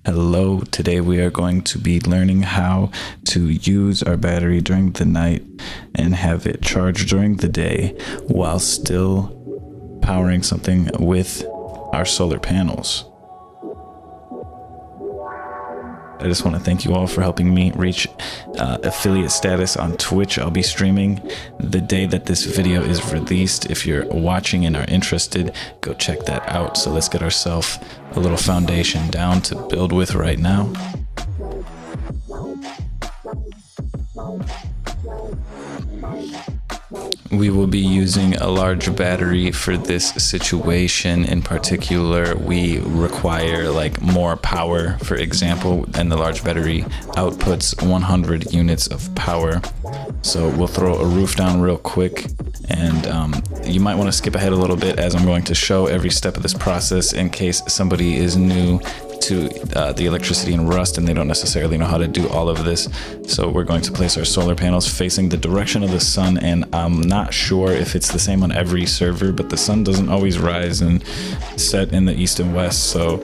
Hello, today we are going to be learning how to use our battery during the night and have it charge during the day while still powering something with our solar panels. I just want to thank you all for helping me reach affiliate status on Twitch. I'll be streaming the day that this video is released. If you're watching and are interested, go check that out. So let's get ourselves a little foundation down to build with right now. We will be using a large battery for this situation. In particular, we require like more power, for example, and the large battery outputs 100 units of power. So we'll throw a roof down real quick, and you might want to skip ahead a little bit as I'm going to show every step of this process in case somebody is new to the electricity and Rust and they don't necessarily know how to do all of this. So we're going to place our solar panels facing the direction of the sun, and I'm not sure if it's the same on every server, but the sun doesn't always rise and set in the east and west, so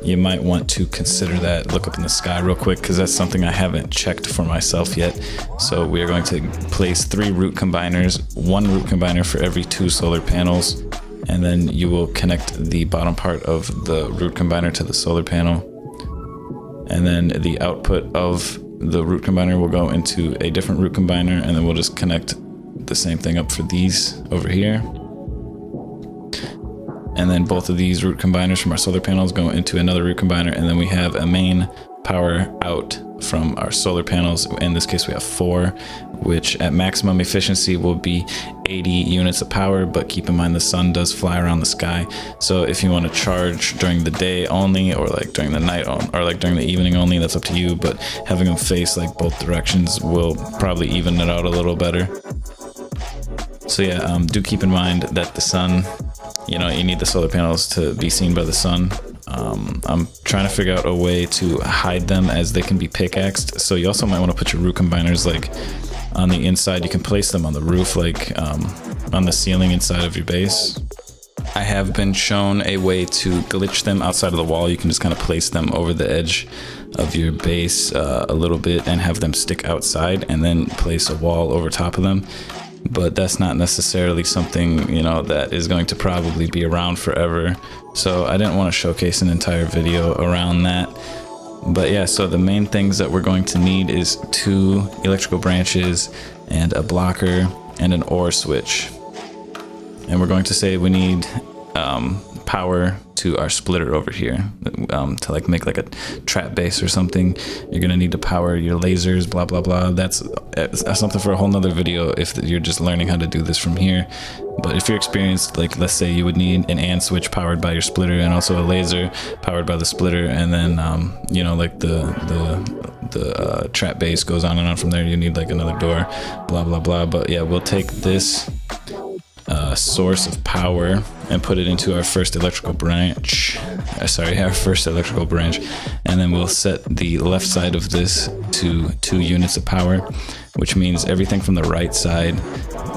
you might want to consider that. Look up in the sky real quick because that's something I haven't checked for myself yet. So we are going to place 3 root combiners, 1 root combiner for every 2 solar panels, and then you will connect the bottom part of the root combiner to the solar panel, and then the output of the root combiner will go into a different root combiner, and then we'll just connect the same thing up for these over here. And then both of these root combiners from our solar panels go into another root combiner, and then we have a main power out from our solar panels. In this case we have 4, which at maximum efficiency will be 80 units of power, but keep in mind the sun does fly around the sky, so if you want to charge during the day only, or like during the night or like during the evening only, that's up to you, but having them face like both directions will probably even it out a little better. So yeah, do keep in mind that the sun, you need the solar panels to be seen by the sun. I'm trying to figure out a way to hide them as they can be pickaxed. So you also might want to put your root combiners like on the inside. You can place them on the roof, like on the ceiling inside of your base. I have been shown a way to glitch them outside of the wall. You can just kind of place them over the edge of your base a little bit and have them stick outside, and then place a wall over top of them. But that's not necessarily something, that is going to probably be around forever. So I didn't want to showcase an entire video around that. But yeah, so the main things that we're going to need is 2 electrical branches and a blocker and an OR switch. And we're going to say we need power to our splitter over here to like make like a trap base or something. You're gonna need to power your lasers, blah blah blah. That's something for a whole nother video if you're just learning how to do this from here. But if you're experienced, like let's say you would need an AND switch powered by your splitter and also a laser powered by the splitter, and then like the trap base goes on and on from there. You need like another door, blah blah blah. But yeah, we'll take this source of power and put it into our first electrical branch. Our first electrical branch, and then we'll set the left side of this to 2 units of power, which means everything from the right side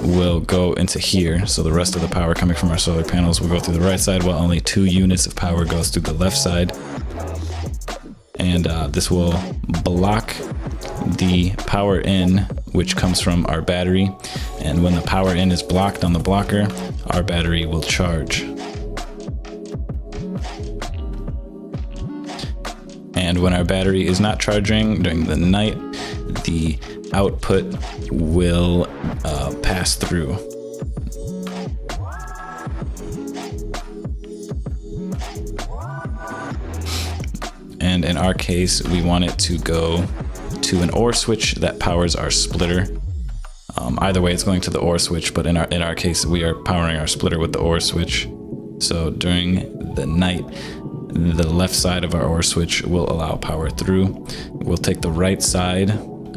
will go into here. So the rest of the power coming from our solar panels will go through the right side, while only 2 units of power goes through the left side. And this will block the power in, which comes from our battery. And when the power in is blocked on the blocker, our battery will charge. And when our battery is not charging during the night, the output will pass through. And in our case, we want it to go to an OR switch that powers our splitter. Either way, it's going to the OR switch, but in our case, we are powering our splitter with the OR switch. So during the night, the left side of our OR switch will allow power through. We'll take the right side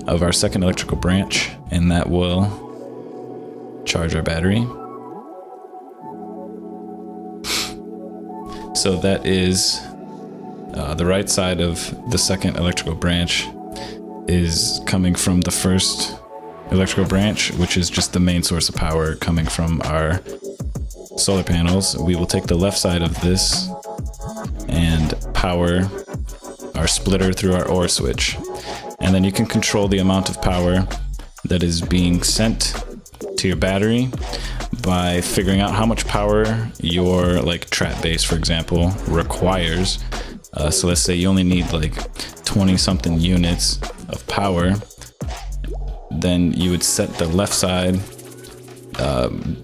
of our second electrical branch, and that will charge our battery. So that is the right side of the second electrical branch is coming from the first electrical branch, which is just the main source of power coming from our solar panels. We will take the left side of this and power our splitter through our OR switch. And then you can control the amount of power that is being sent to your battery by figuring out how much power your like trap base, for example, requires. So let's say you only need like 20 something units of power, then you would set the left side,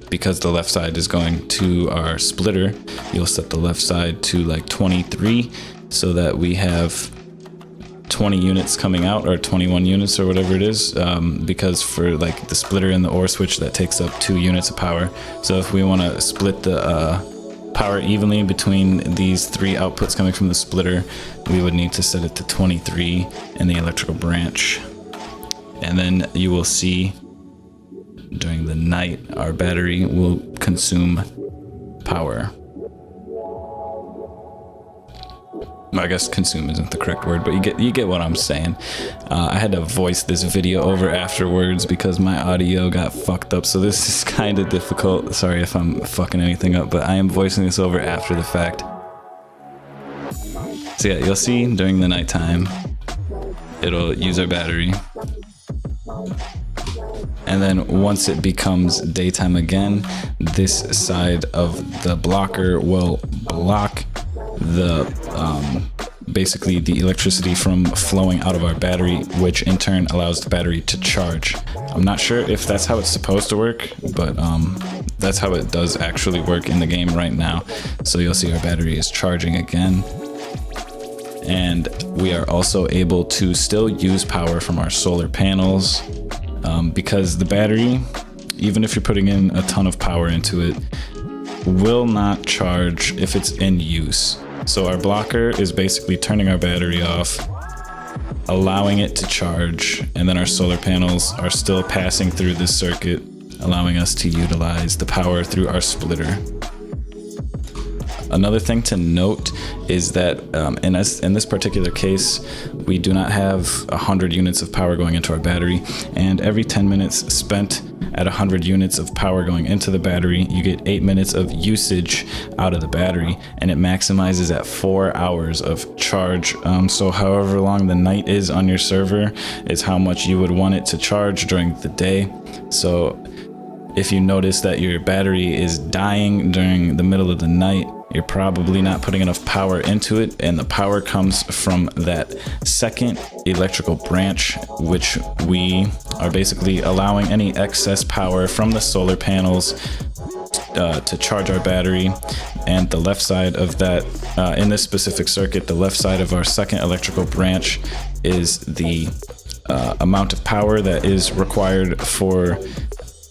because the left side is going to our splitter, you'll set the left side to like 23 so that we have 20 units coming out, or 21 units or whatever it is, because for like the splitter and the OR switch, that takes up 2 units of power. So if we want to split the power evenly between these 3 outputs coming from the splitter, we would need to set it to 23 in the electrical branch. And then you will see during the night our battery will consume power. I guess consume isn't the correct word, but you get what I'm saying. I had to voice this video over afterwards because my audio got fucked up, so this is kind of difficult. Sorry if I'm fucking anything up, but I am voicing this over after the fact. So yeah, you'll see during the nighttime, it'll use our battery. And then once it becomes daytime again, this side of the blocker will block the basically the electricity from flowing out of our battery, which in turn allows the battery to charge. I'm not sure if that's how it's supposed to work, but that's how it does actually work in the game right now. So you'll see our battery is charging again. And we are also able to still use power from our solar panels, because the battery, even if you're putting in a ton of power into it, will not charge if it's in use. So our blocker is basically turning our battery off, allowing it to charge, and then our solar panels are still passing through this circuit, allowing us to utilize the power through our splitter. Another thing to note is that in this particular case, we do not have 100 units of power going into our battery, and every 10 minutes spent at 100 units of power going into the battery, you get 8 minutes of usage out of the battery, and it maximizes at 4 hours of charge. So however long the night is on your server is how much you would want it to charge during the day. So if you notice that your battery is dying during the middle of the night, you're probably not putting enough power into it, and the power comes from that second electrical branch, which we are basically allowing any excess power from the solar panels to charge our battery. And the left side of that, in this specific circuit, the left side of our second electrical branch is the amount of power that is required for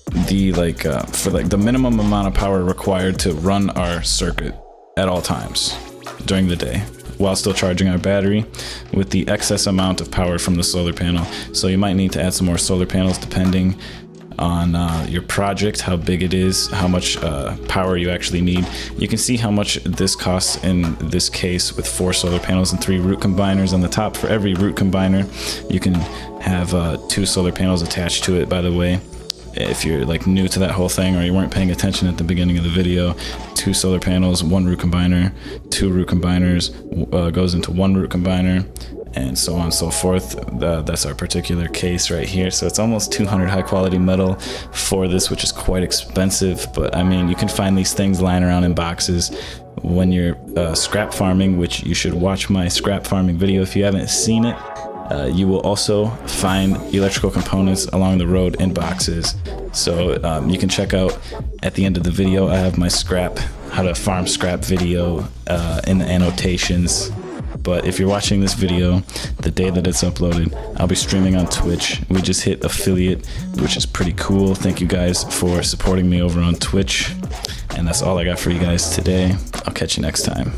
the minimum amount of power required to run our circuit at all times during the day, while still charging our battery with the excess amount of power from the solar panel. So you might need to add some more solar panels depending on your project, how big it is, how much power you actually need. You can see how much this costs in this case with 4 solar panels and 3 root combiners on the top. For every root combiner, you can have 2 solar panels attached to it, by the way. If you're like new to that whole thing, or you weren't paying attention at the beginning of the video, 2 solar panels, 1 root combiner, 2 root combiners goes into 1 root combiner, and so on and so forth. That's our particular case right here. So it's almost 200 high quality metal for this, which is quite expensive. But I mean, you can find these things lying around in boxes when you're scrap farming, which you should watch my scrap farming video if you haven't seen it. You will also find electrical components along the road in boxes. So you can check out at the end of the video, I have my how to farm scrap video in the annotations. But if you're watching this video the day that it's uploaded, I'll be streaming on Twitch. We just hit affiliate, which is pretty cool. Thank you guys for supporting me over on Twitch. And that's all I got for you guys today. I'll catch you next time.